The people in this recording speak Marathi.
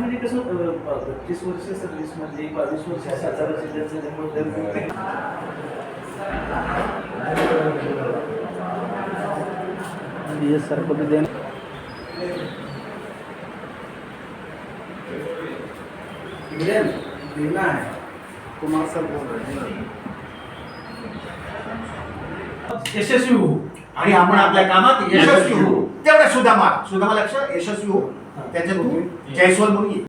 म्हणजे कसं 32 वर्ष सर्व्हिस मध्ये 22 वर्ष सातारा जिल्ह्याचे सरपंच देना है कुमार सर बोल रहे हैं यशस्वी होऊ आणि आपण आपल्या कामात यशस्वी होऊ तेवढा सुदामा लक्ष यशस्वी होऊ त्याच्यातून जयस्वाल म्हणून